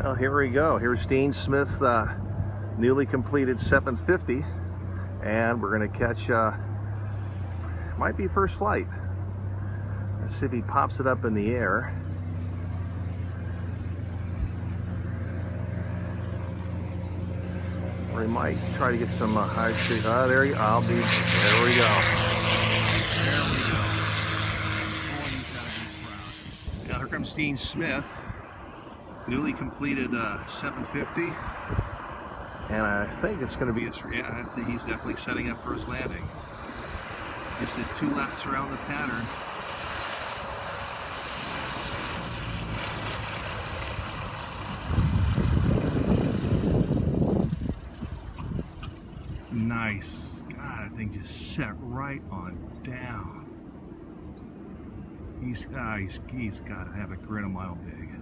Well, here we go. Here's Dean Smith's newly completed 750, and we're going to catch, might be first flight. Let's see if he pops it up in the air. Or he might try to get some high shake. Oh, there you go. There we go. There we go. Oh, he's got to be proud. Now here comes Dean Smith. Newly completed 750, and I think it's going to be his. Yeah, I think he's definitely setting up for his landing. Just did 2 laps around the pattern. Nice. God, that thing just set right on down. He's got to have a grin a mile big.